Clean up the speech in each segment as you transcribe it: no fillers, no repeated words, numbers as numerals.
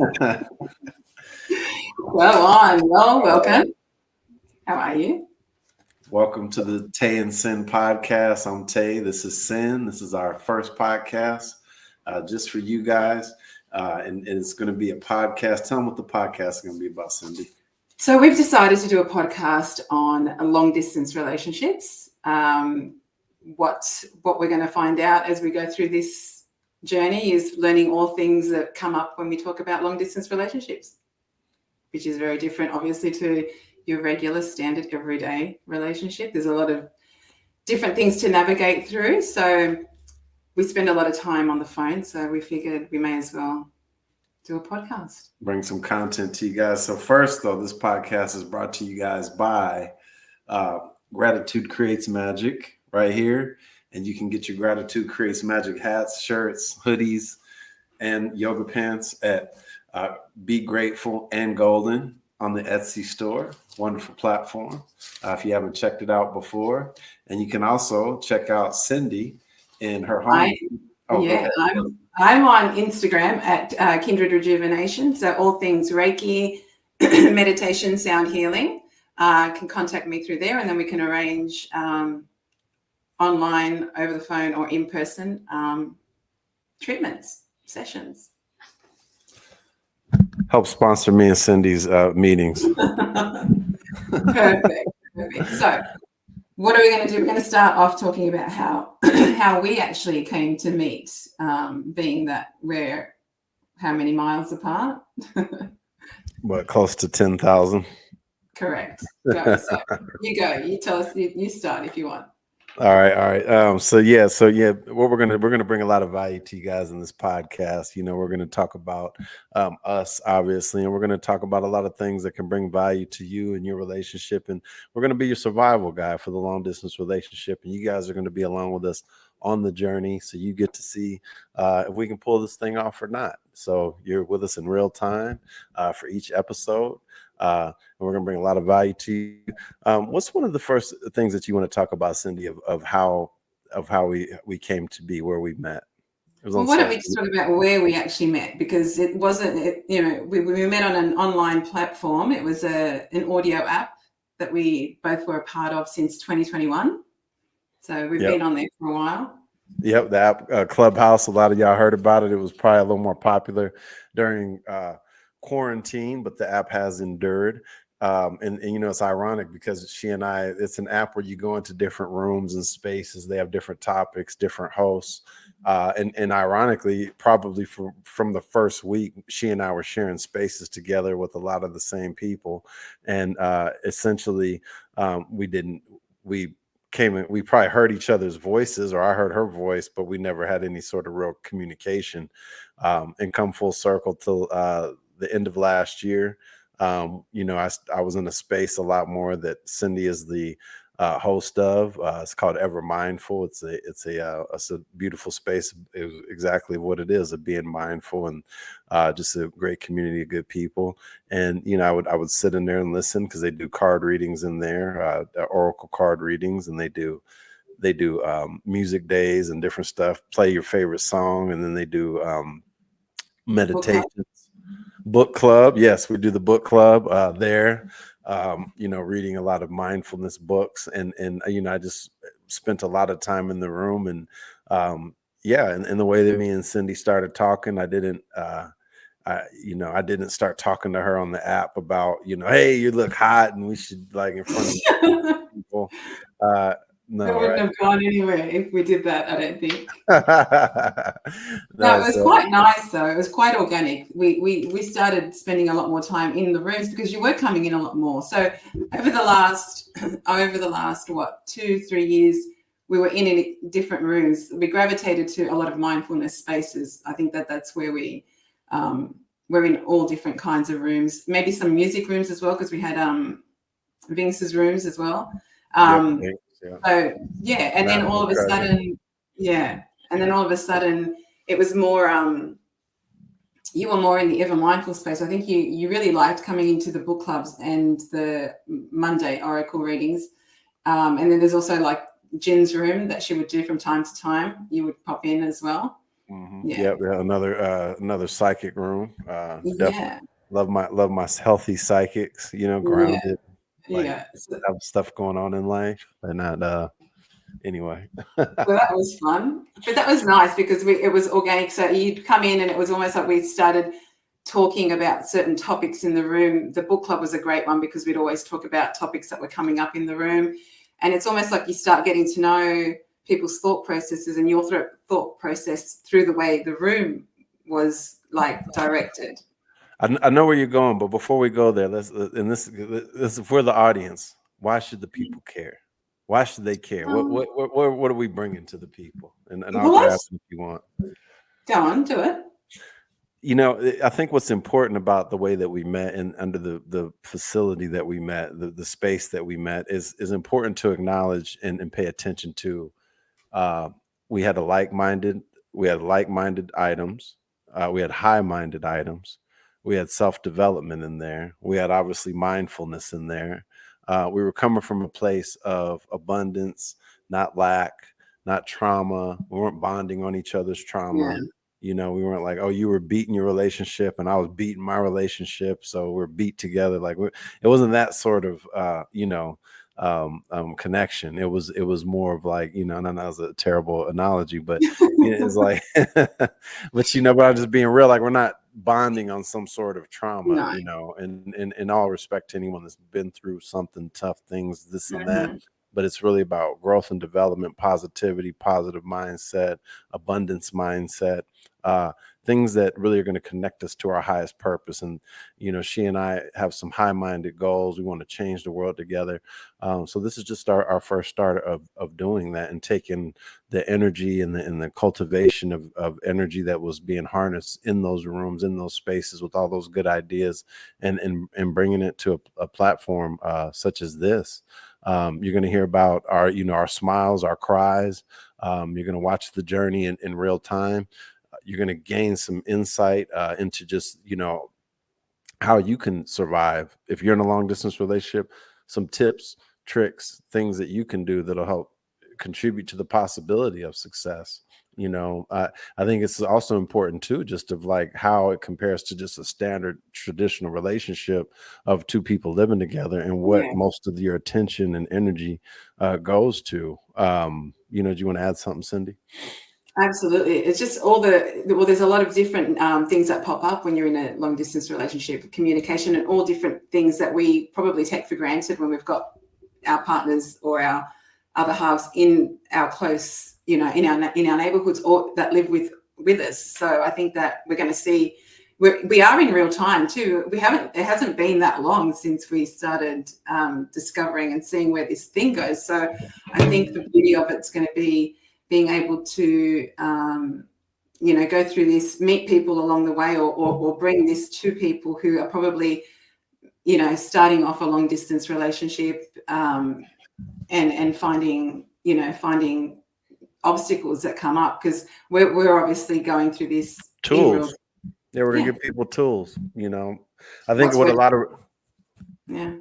Well, welcome. How are you? Welcome to the Tay and Sin podcast. I'm Tay. This is Sin. This is our first podcast just for you guys. And it's going to be a podcast. Tell them what the podcast is going to be about, Cindy. So we've decided to do a podcast on long distance relationships. What we're going to find out as we go through this journey is learning all things that come up when we talk about long distance relationships, which is very different, obviously, to your regular standard everyday relationship. There's a lot of different things to navigate through. So we spend a lot of time on the phone. So we figured we may as well do a podcast. Bring some content to you guys. So first, though, this podcast is brought to you guys by Gratitude Creates Magic right here. And you can get your Gratitude Creates Magic hats, shirts, hoodies, and yoga pants at Be Grateful and Golden on the Etsy store. Wonderful platform if you haven't checked it out before. And you can also check out Cindy in her home. I'm on Instagram at Kindred Rejuvenation. So all things Reiki, meditation, sound healing, can contact me through there, and then we can arrange online, over the phone, or in person treatments, sessions. Help sponsor me and Cindy's meetings. Perfect. So what are we going to do? We're going to start off talking about how we actually came to meet, being that we're how many miles apart? What, close to 10,000? Correct. Go. So you go. You tell us. You start if you want. All right. So what we're gonna bring a lot of value to you guys in this podcast. You know, we're gonna talk about us, obviously, and we're gonna talk about a lot of things that can bring value to you and your relationship. And we're gonna be your survival guide for the long distance relationship. And you guys are gonna be along with us on the journey, so you get to see if we can pull this thing off or not. So you're with us in real time for each episode. And we're going to bring a lot of value to you. What's one of the first things that you want to talk about, Cindy, of how we came to be where we met? Well, why don't we just talk about where we actually met? Because it wasn't, we met on an online platform. It was an audio app that we both were a part of since 2021. So we've been on there for a while. Yep, the app Clubhouse. A lot of y'all heard about it. It was probably a little more popular during quarantine, but the app has endured. And it's ironic because she and I, it's an app where you go into different rooms and spaces. They have different topics, different hosts. And ironically, probably from the first week, she and I were sharing spaces together with a lot of the same people. And essentially, we probably heard each other's voices, or I heard her voice, but we never had any sort of real communication. And come full circle till the end of last year. I was in a space a lot more that Cindy is the host of. It's called Ever Mindful. It's a beautiful space. It was exactly what it is, of being mindful, and just a great community of good people. And I would sit in there and listen, because they do card readings in there, oracle card readings, and they do music days and different stuff. Play your favorite song, and then they do meditations. Book club. Yes, we do the book club there. Reading a lot of mindfulness books, and I just spent a lot of time in the room, and and the way that me and Cindy started talking, I didn't start talking to her on the app about, hey, you look hot and we should, like, in front of people. No, it wouldn't have gone anywhere if we did that, I don't think. No, it was quite nice, though. It was quite organic. We started spending a lot more time in the rooms because you were coming in a lot more. So over the last 2-3 years, we were in different rooms. We gravitated to a lot of mindfulness spaces. I think that's where we're in all different kinds of rooms. Maybe some music rooms as well, because we had Vince's rooms as well. And then all of a sudden, it was more, you were more in the Ever Mindful space. I think you really liked coming into the book clubs and the Monday oracle readings. And then there's also like Jin's room that she would do from time to time. You would pop in as well. Yeah. Yep, yeah, another psychic room. Definitely Yeah. love my healthy psychics. Yeah. Grounded, like Yeah. So, have stuff going on in life, and not anyway. so that was fun. But that was nice because it was organic. So you'd come in and it was almost like we started talking about certain topics in the room. The book club was a great one because we'd always talk about topics that were coming up in the room. And it's almost like you start getting to know people's thought processes and your thought process through the way the room was like directed. I know where you're going, but before we go there, let's and this is for the audience. Why should the people care? Why should they care? Um, What are we bringing to the people? And I'll well, grab let's it if you want. go on, do it. I think what's important about the way that we met and under the facility that we met, the space that we met is important to acknowledge and pay attention to. Uh, we had a like-minded, we had like-minded items. We had high-minded items. We had self-development in there. We had obviously mindfulness in there. We were coming from a place of abundance, not lack, not trauma. We weren't bonding on each other's Yeah. trauma. We weren't like, oh, you were beating your relationship and I was beating my relationship, so we're beat together. Like it wasn't that sort of connection. It was more of like, and that was a terrible analogy, but it's like, but I'm just being real. Like we're not bonding on some sort of trauma, No. and in all respect to anyone that's been through something tough, things, this and that. Mhm. But it's really about growth and development, positivity, positive mindset, abundance mindset, uh, things that really are going to connect us to our highest purpose. And she and I have some high-minded goals. We want to change the world together. So this is just our first start of doing that and taking the energy and the cultivation of energy that was being harnessed in those rooms, in those spaces with all those good ideas, and bringing it to a platform such as this. You're going to hear about our smiles, our cries. You're going to watch the journey in real time. You're going to gain some insight into just how you can survive if you're in a long distance relationship, some tips, tricks, things that you can do that'll help contribute to the possibility of success. I think it's also important too, just of like how it compares to just a standard traditional relationship of two people living together and what Yeah. most of your attention and energy goes to. Do you want to add something, Cindy? Absolutely. It's just there's a lot of different things that pop up when you're in a long distance relationship, communication, and all different things that we probably take for granted when we've got our partners or our other halves in our close, in our neighborhoods or that live with us. So I think that we're going to see, we are in real time too. It hasn't been that long since we started discovering and seeing where this thing goes. So I think the beauty of it's going to be being able to, go through this, meet people along the way, or bring this to people who are probably, starting off a long distance relationship, and finding obstacles that come up because we're obviously going through this in real. Tools. Yeah, we're gonna Yeah. give people tools. I think What's what a working? lot of Yeah.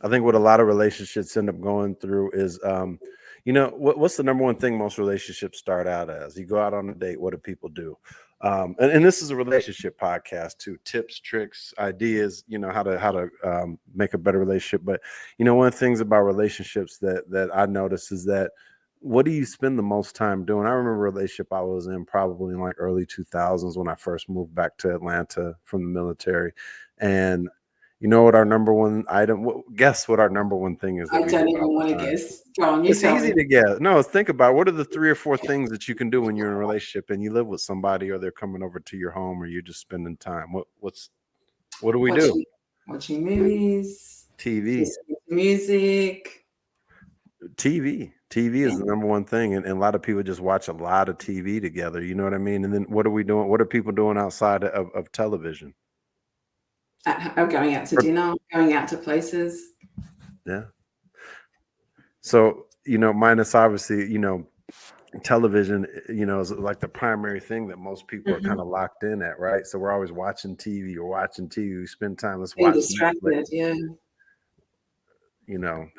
I think what a lot of relationships end up going through is, what's the number one thing most relationships start out as? You go out on a date. What do people do? And this is a relationship podcast too. Tips, tricks, ideas. How to make a better relationship. But one of the things about relationships that I notice is that what do you spend the most time doing? I remember a relationship I was in probably in like early 2000s when I first moved back to Atlanta from the military, and you know what our number one item? Guess what our number one thing is that I we do don't even all want to the time. guess. Go on, you It's tell easy me. to guess. No, think about what are the 3 or 4 things that you can do when you're in a relationship and you live with somebody, or they're coming over to your home, or you're just spending time. What do we do? Watching movies, TV. listening to music. TV Yeah. is the number one thing, and a lot of people just watch a lot of TV together. You know what I mean? And then what are we doing? What are people doing outside of television? Going out to dinner, going out to places. Yeah. So minus obviously television, is like the primary thing that most people are kind Mhm. of locked in at, right? So we're always watching TV or watching TV. We spend time, let's Being watch Netflix. distracted, yeah. you know,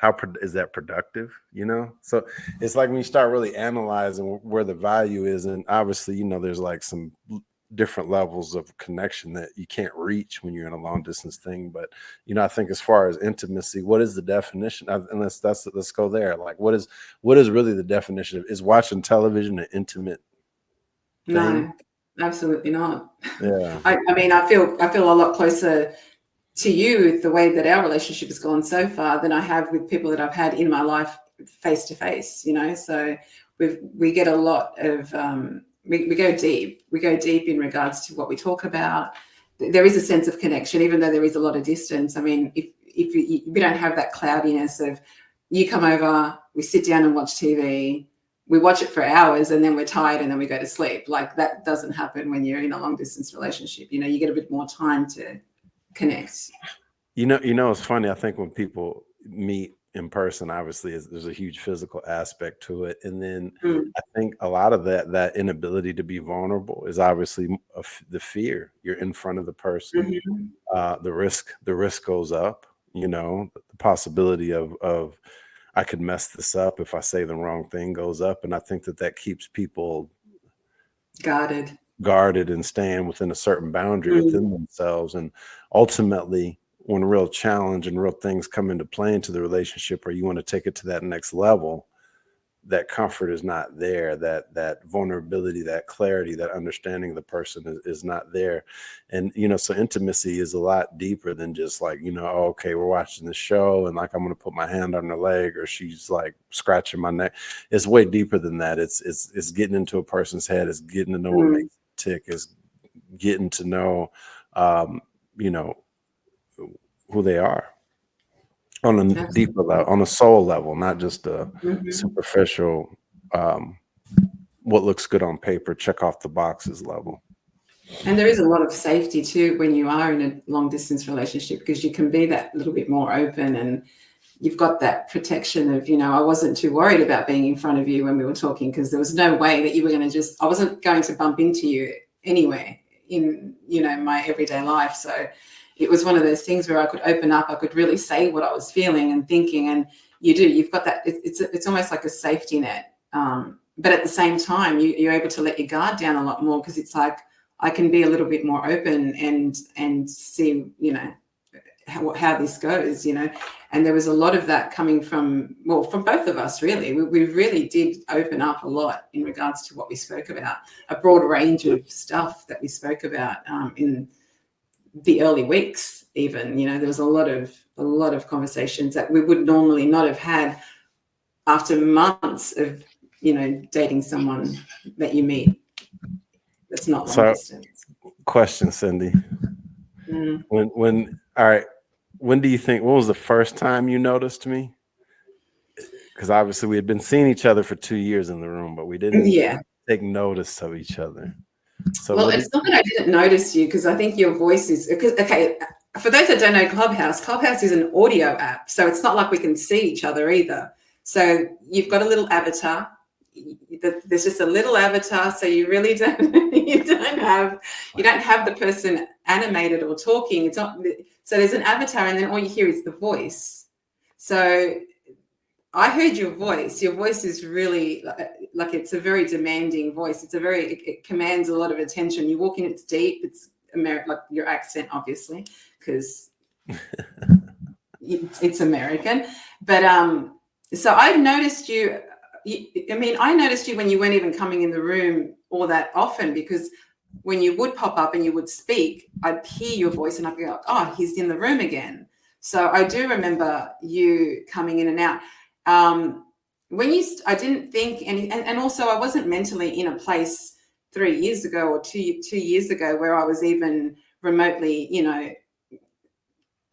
is that productive, you know? So it's like when you start really analyzing where the value is, and obviously, you know, there's like some different levels of connection that you can't reach when you're in a long distance thing. But, you know, I think as far as intimacy, what is the definition? And let's go there. Like, what is really the definition of, is watching television an intimate thing? No, absolutely not. Yeah. I mean, I feel a lot closer to you with the way that our relationship has gone so far than I have with people that I've had in my life face to face, you know. So we get a lot of we go deep. We go deep in regards to what we talk about. There is a sense of connection, even though there is a lot of distance. I mean, if we don't have that cloudiness of, you come over, we sit down and watch TV, we watch it for hours, and then we're tired and then we go to sleep. Like, that doesn't happen when you're in a long distance relationship. You know, you get a bit more time to connect. You know, it's funny. I think when people meet in person, obviously, there's a huge physical aspect to it, and then I think a lot of that inability to be vulnerable is obviously the fear. You're in front of the person, the risk goes up. You know, the possibility of I could mess this up if I say the wrong thing goes up, and I think that keeps people guarded and staying within a certain boundary within themselves. And ultimately, when real challenge and real things come into play into the relationship, or you want to take it to that next level, that comfort is not there, that vulnerability, that clarity, that understanding of the person is not there. And, you know, so intimacy is a lot deeper than just like, you know, oh, okay, we're watching the show and like I'm going to put my hand on her leg, or she's like scratching my neck. It's way deeper than that. It's getting into a person's head. It's getting to know what makes them tick. It's getting to know, you know, who they are on a deeper level, on a soul level, not just a superficial, what looks good on paper, check off the boxes level. And there is a lot of safety too when you are in a long distance relationship, because you can be that little bit more open, and you've got that protection of, you know, I wasn't too worried about being in front of you when we were talking, because there was no way that you were going to I wasn't going to bump into you anywhere in, you know, my everyday life. So it was one of those things where I could open up, I could really say what I was feeling and thinking, and you've got that, it's almost like a safety net. But at the same time, you're able to let your guard down a lot more, because it's like, I can be a little bit more open and see, you know, how this goes, you know. And there was a lot of that coming from both of us, really. We really did open up a lot in regards to what we spoke about, a broad range of stuff that we spoke about in the early weeks. Even, you know, there was a lot of conversations that we would normally not have had after months of, you know, dating someone that you meet that's not long distance. Question, Cindy. When all right, when do you think, when was the first time you noticed me? Because obviously we had been seeing each other for 2 years in the room, but we didn't take notice of each other. So, well, it's not that I didn't notice you, because I think your voice is, because, okay, for those that don't know Clubhouse is an audio app, so it's not like we can see each other either. So you've got a little avatar. There's just a little avatar, so you really don't you don't have the person animated or talking. It's not, so there's an avatar, and then all you hear is the voice. So I heard your voice. Your voice is really like it's a very demanding voice. It commands a lot of attention. You walk in, it's deep. It's like your accent, obviously, because it's American. But so I noticed you. I noticed you when you weren't even coming in the room all that often, because when you would pop up and you would speak, I'd hear your voice and I'd go, oh, he's in the room again. So I do remember you coming in and out. I didn't think any, and also I wasn't mentally in a place 3 years ago or two years ago where I was even remotely, you know,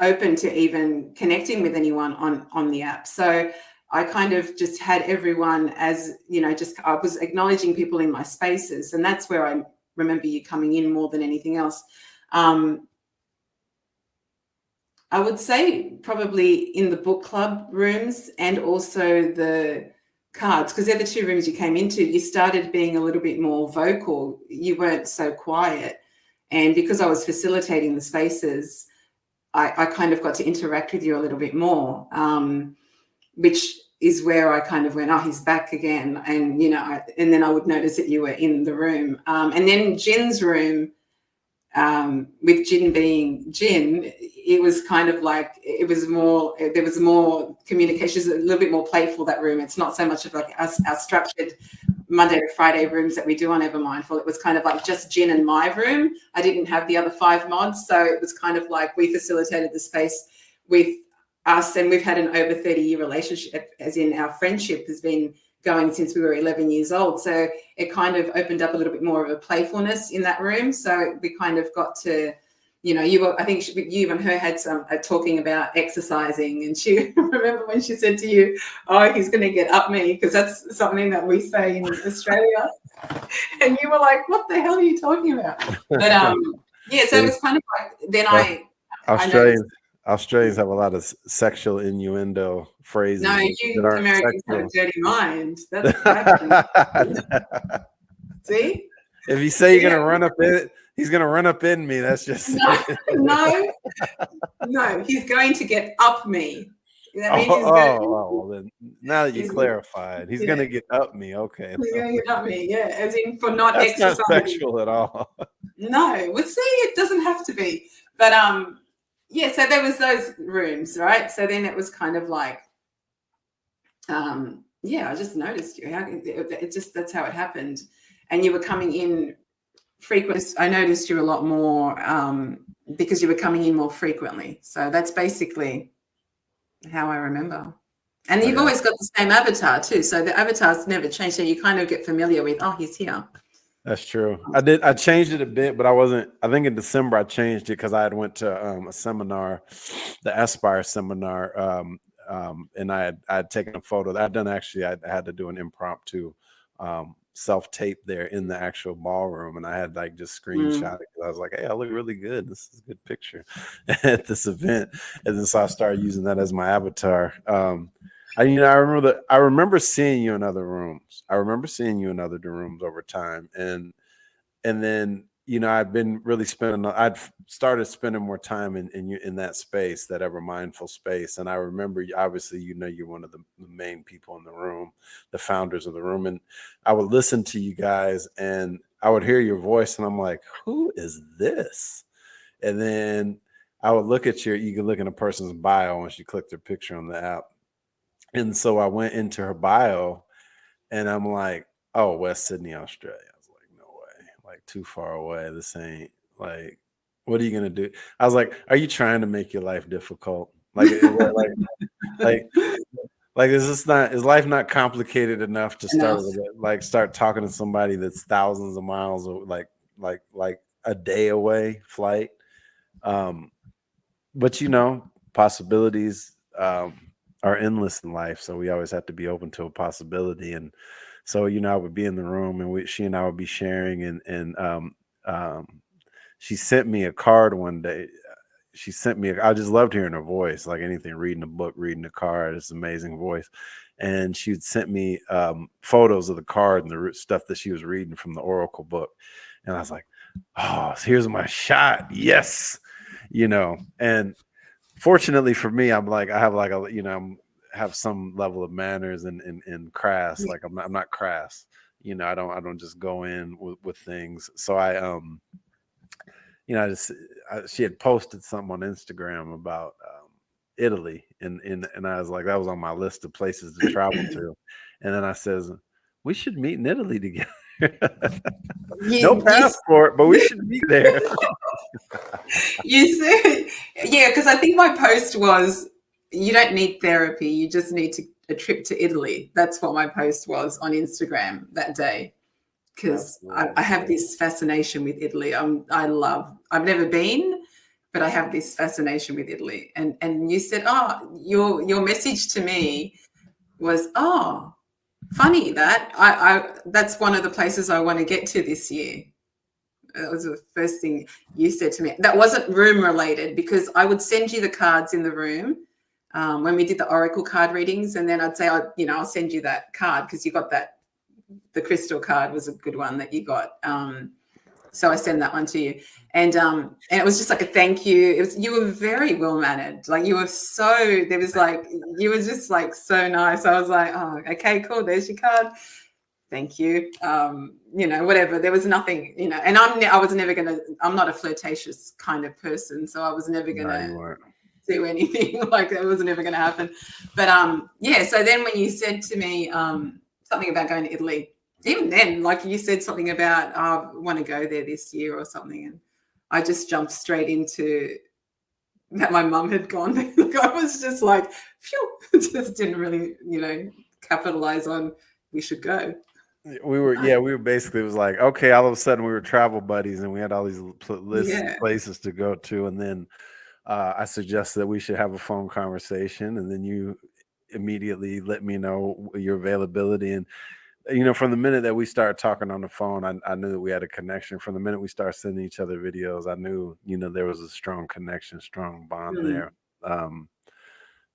open to even connecting with anyone on the app. So I kind of just had everyone as, you know, I was acknowledging people in my spaces, and that's where I remember you coming in more than anything else. I would say probably in the book club rooms and also the cards, because they're the two rooms you came into. You started being a little bit more vocal. You weren't so quiet. And because I was facilitating the spaces, I kind of got to interact with you a little bit more, which is where I kind of went, oh, he's back again. And, and then I would notice that you were in the room. And then Jin's room, with Jin being Jin, it was kind of like, there was more communications, a little bit more playful, that room. It's not so much of like our structured Monday to Friday rooms that we do on Ever Mindful. It was kind of like just Jin and my room. I didn't have the other 5 mods. So it was kind of like we facilitated the space with us, and we've had an over 30-year relationship, as in our friendship has been going since we were 11 years old. So it kind of opened up a little bit more of a playfulness in that room. So we kind of got to, I think you and her had some talking about exercising, and she remember when she said to you, oh, he's going to get up me, because that's something that we say in Australia. And you were like, what the hell are you talking about? But yeah, so it was kind of like, then Australians have a lot of sexual innuendo phrases. No, you Americans have a dirty mind. That's see? If you say you're gonna run up in, he's gonna run up in me. That's just no. He's going to get up me. That means well, then now that you clarified, he's gonna get up me. Okay, he's gonna get up me. Yeah, as in for not that's exercising. Not sexual at all. No, well, see, it doesn't have to be. But yeah. So there was those rooms, right? So then it was kind of like, yeah, I just noticed you. That's how it happened. And you were coming in frequent. I noticed you a lot more because you were coming in more frequently. So that's basically how I remember. And you've always got the same avatar too. So the avatar's never changed. So you kind of get familiar with, oh, he's here. That's true. I changed it a bit, but I think in December I changed it because I had went to a seminar, the Aspire seminar. And I had taken a photo. I had to do an impromptu self-tape there in the actual ballroom, and I had like just screenshot it. I was like, hey, I look really good. This is a good picture at this event. And then so I started using that as my avatar. I remember seeing you in other rooms. I remember seeing you in other rooms over time. And then I've been really I'd started spending more time in that space, that Ever Mindful space. And I remember, obviously, you're one of the main people in the room, the founders of the room. And I would listen to you guys and I would hear your voice and I'm like, who is this? And then I would look at you can look in a person's bio once you click their picture on the app. And so I went into her bio and I'm like, oh, West Sydney, Australia. Like too far away. This ain't like, what are you gonna do? I was like, are you trying to make your life difficult? Like is life not complicated enough to start talking to somebody that's thousands of miles of like a day away flight? But possibilities are endless in life, so we always have to be open to a possibility. And so, I would be in the room and she and I would be sharing and she sent me a card one day. I just loved hearing her voice, like anything, reading a book, reading a card. It's an amazing voice. And she'd sent me photos of the card and the stuff that she was reading from the Oracle book. And I was like, oh, here's my shot. Yes. And fortunately for me, I'm like, I have like have some level of manners and crass. Like I'm not crass. I don't just go in with things. So she had posted something on Instagram about Italy, and I was like, that was on my list of places to travel to. And then I says, we should meet in Italy together. No passport, but we should meet there. You see, yeah, because I think my post was, you don't need therapy, you just need a trip to Italy. That's what my post was on Instagram that day, because I have this fascination with Italy. I've never been, but I have this fascination with Italy. And you said, oh, your message to me was, oh, funny that that's one of the places I want to get to this year. That was the first thing you said to me. That wasn't room related, because I would send you the cards in the room when we did the Oracle card readings. And then I'd say, I'll send you that card because you got that. The crystal card was a good one that you got. So I send that one to you. And it was just like a thank you. You were very well mannered. Like you were you were just like so nice. I was like, oh, okay, cool. There's your card. Thank you. Whatever. There was nothing, and I'm not a flirtatious kind of person. So I was never going to do anything. Like it was never going to happen. But so then when you said to me something about going to Italy, even then, like you said something about I want to go there this year or something, and I just jumped straight into that my mum had gone. I was just like, phew, just didn't really, capitalize on we should go. We were basically, it was like, okay, all of a sudden we were travel buddies and we had all these places to go to. And then I suggested that we should have a phone conversation, and then you immediately let me know your availability. And from the minute that we started talking on the phone, I knew that we had a connection. From the minute we started sending each other videos, I knew, there was a strong connection, strong bond there.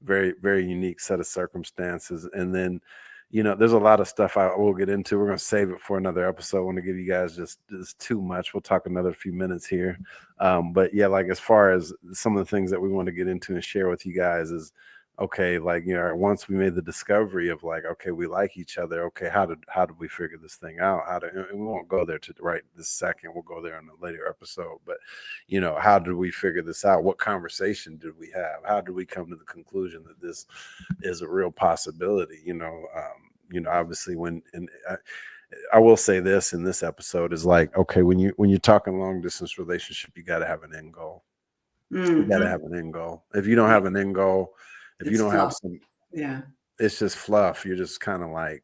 Very, very unique set of circumstances. And then, there's a lot of stuff I will get into. We're going to save it for another episode. I want to give you guys just too much. We'll talk another few minutes here. But yeah, like as far as some of the things that we want to get into and share with you guys is, okay, like, once we made the discovery of like, okay, we like each other. Okay, how did we figure this thing out? And we won't go there to right this second. We'll go there in a later episode. But, how did we figure this out? What conversation did we have? How did we come to the conclusion that this is a real possibility? Obviously I will say this in this episode is like, okay, when you're talking long distance relationship, you got to have an end goal. You got to have an end goal. If you don't have an end goal, if you don't have some, it's just fluff. You're just kind of like,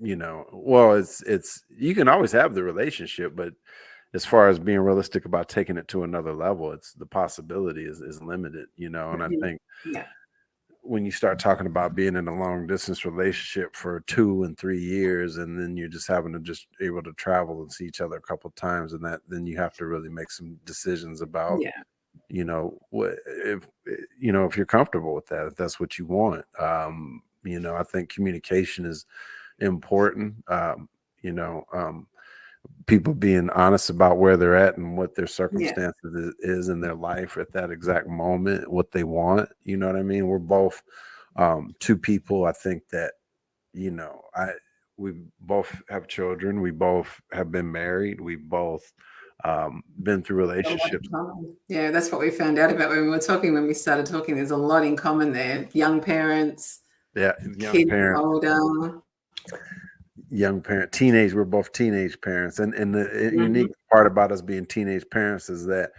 it's you can always have the relationship, but as far as being realistic about taking it to another level, it's the possibility is limited, and I think when you start talking about being in a long distance relationship for 2 and 3 years, and then you're just having to just able to travel and see each other a couple of times, and then you have to really make some decisions about if you're comfortable with that, if that's what you want. I think communication is important. People being honest about where they're at and what their circumstances is in their life at that exact moment, what they want. You know what I mean? We're both two people, I think that, we both have children. We both have been married. We both been through relationships. Yeah, that's what we found out about when we started talking. There's a lot in common there. Young parents, kids older. Young parent, teenage. We're both teenage parents, and the unique part about us being teenage parents is that,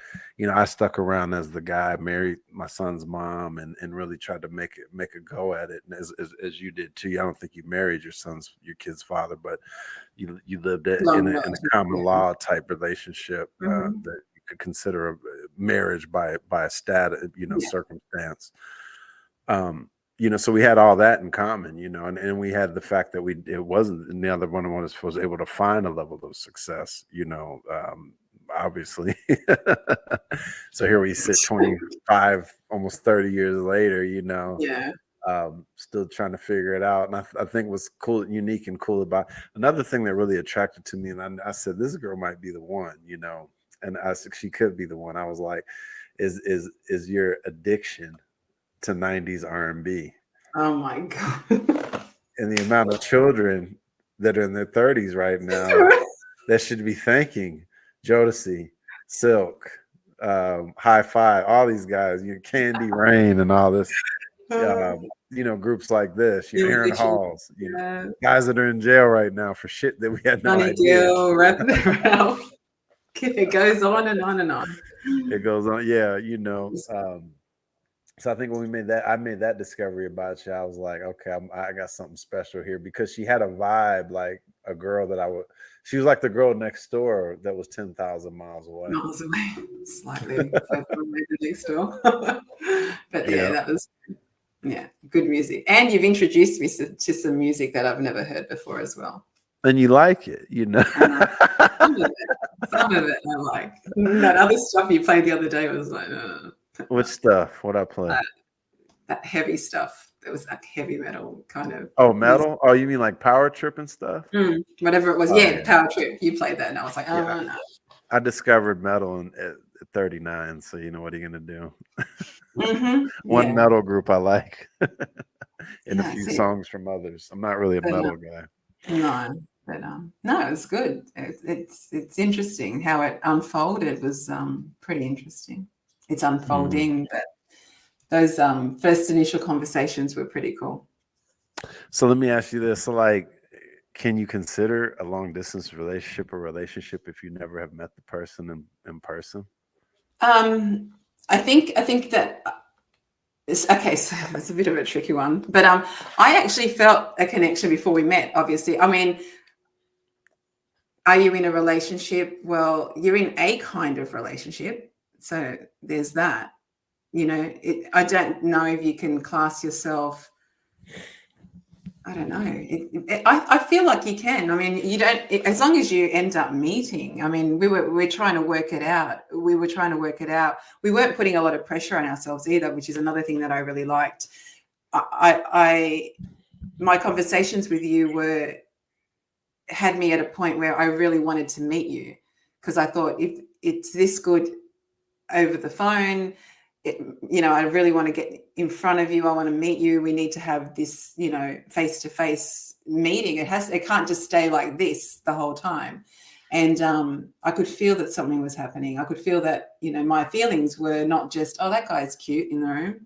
I stuck around as the guy, married my son's mom, and really tried to make a go at it. And as you did too. I don't think you married your kid's father, but you lived in a common law type relationship that you could consider a marriage by a status, circumstance. So we had all that in common, and we had the fact that it wasn't, and the other one of us was able to find a level of success, obviously. So here we sit 25, almost 30 years later, still trying to figure it out. And I think what's cool, unique and cool about another thing that really attracted to me, and I said, this girl might be the one, and I said, she could be the one. I was like, is your addiction to 90s R&B. Oh my God. And the amount of children that are in their 30s right now that should be thanking Jodeci, Silk, High Five, all these guys, Candy Rain and all this, groups like this, Aaron Halls, guys that are in jail right now for shit that we had no idea. Wrapping it around. It goes on and on and on. It goes on, so I think when I made that discovery about you, I was like, okay, I got something special here, because she had a vibe like a girl that she was like the girl next door that was 10,000 miles away. Slightly next door. But that was, good music. And you've introduced me to some music that I've never heard before as well. And you like it, Some of it I like. That other stuff you played the other day was like, What stuff? What I play? That heavy stuff. It was like heavy metal kind of Oh, music. metal? Oh, you mean like Power Trip and stuff? Whatever it was. Oh Yeah, yeah, Power Trip. You played that, and I was like, yeah. oh no. I discovered metal at 39, so you know what are you gonna do? One Yeah, metal group I like, and a that's few it. songs from others. I'm not really a But, metal guy. no, but no, it's good. It's interesting how it unfolded. Was pretty interesting. It's unfolding, but those first initial conversations were pretty cool. So let me ask you this: so, like, can you consider a long distance relationship a relationship if you never have met the person in person? I think that it's okay. So it's a bit of a tricky one, but I actually felt a connection before we met. Obviously, I mean, are you in a relationship? Well, you're in a kind of relationship, so there's that. I don't know if you can class yourself. I don't know. I feel like you can. I mean, you don't, as long as you end up meeting. I mean, we're trying to work it out. We were trying to work it out. We weren't putting a lot of pressure on ourselves either, which is another thing that I really liked. My conversations with you had me at a point where I really wanted to meet you, because I thought, if it's this good over the phone, I really want to get in front of you. I want to meet you. We need to have this, face-to-face meeting. It can't just stay like this the whole time. And I could feel that something was happening. I could feel that, my feelings were not just, oh, that guy's cute in the room,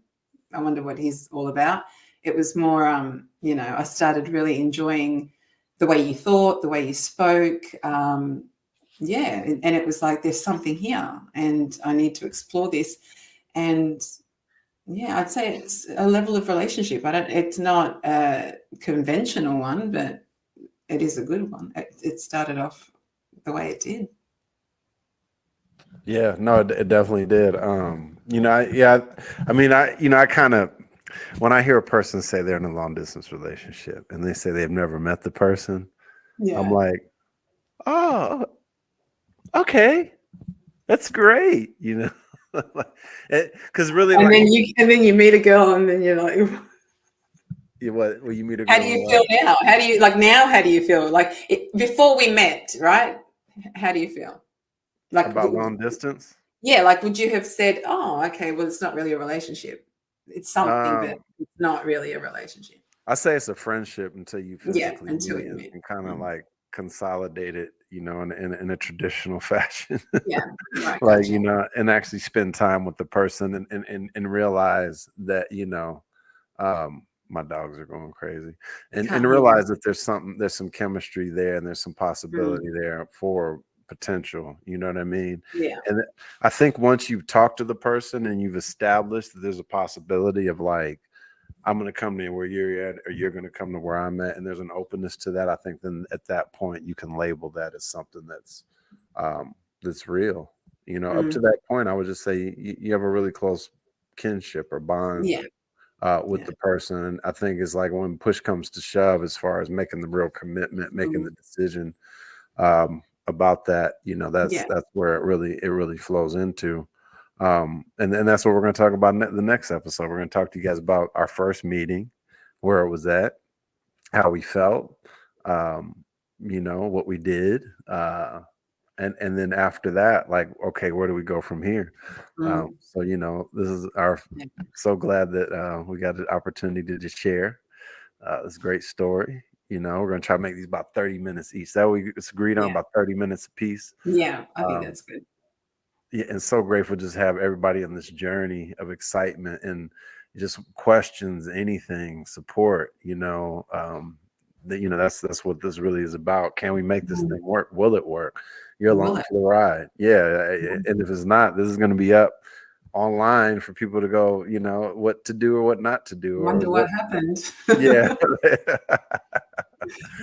I wonder what he's all about. It was more, I started really enjoying the way you thought, the way you spoke. Yeah, and it was like, there's something here and I need to explore this. And yeah, I'd say it's a level of relationship. It's not a conventional one, but it is a good one. It started off the way it did. Yeah, no, it definitely did. I kind of, when I hear a person say they're in a long distance relationship and they say they've never met the person, I'm Yeah. like, oh, okay, that's great, because really, And like, then you meet a girl and then you're like, what you meet a how girl do and you what feel now? How do you feel? Like before we met, right? How do you feel? Like, about long distance. yeah, like, would you have said, oh, okay, well, it's not really a relationship. It's something, but Um, it's not really a relationship. I say it's a friendship until you Yeah, physically until meet you meet. and kind of Mm. like consolidate it, in a traditional fashion. Yeah, right, Like, gotcha. and actually spend time with the person and realize that, my dogs are going crazy, and Can't hear them. realize that there's some chemistry there and there's some Mm. possibility there for potential, you know what I mean? Yeah. And I think once you've talked to the person and you've established that there's a possibility of, like, I'm going to come to where you're at, or you're going to come to where I'm at, and there's an openness to that, I think then at that point you can label that as something that's real. Up to Mm. that point, I would just say you have a really close kinship or bond Yeah. with Yeah. the person. And I think it's like when push comes to shove, as far as making the real commitment, making Mm. the decision about that, Yeah. that's where it really flows into. And that's what we're going to talk about in the next episode. We're going to talk to you guys about our first meeting, where it was at, how we felt, what we did, and then after that, like, okay, where do we go from here? Mm. So this is our Yeah. so glad that we got the opportunity to just share this great story. We're going to try to make these about 30 minutes each. That we it's agreed on Yeah. about 30 minutes a piece. Yeah. I think Um, that's good. yeah, and so grateful to just have everybody on this journey of excitement and just questions, anything, support. That's what this really is about. Can we make this Mm. thing work? Will it work? You're Will along it? for the ride. Yeah, Mm. and if it's not, this is going to be up online for people to go. What to do or what not to do, or Wonder what what. happened. Yeah.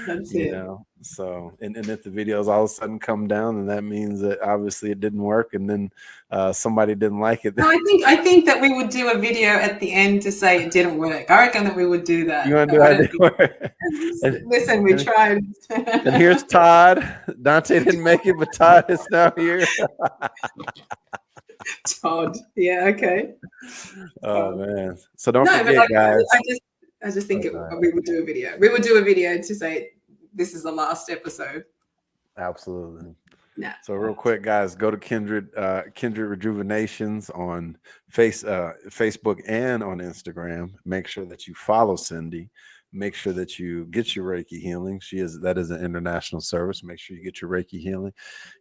That's it. So and if the videos all of a sudden come down, then that means that obviously it didn't work, and then somebody didn't like it. No, I think that we would do a video at the end to say it didn't work. I reckon that we would do You that. want to do I I don't did think. work? and, Listen, we and, tried. and here's Todd. Dante didn't make it, but Todd is now here. Todd. Yeah. Okay. Oh man. So don't No, but forget, guys. I just I just think we would do a video. We would do a video to say this is the last episode. Absolutely. Yeah. So real quick, guys, go to Kindred Rejuvenations on Facebook and on Instagram. Make sure that you follow Cindy. Make sure that you get your Reiki healing. That is an international service. Make sure you get your Reiki healing.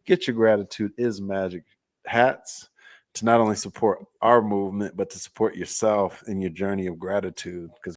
Get your Gratitude is Magic hats to not only support our movement, but to support yourself in your journey of gratitude. Because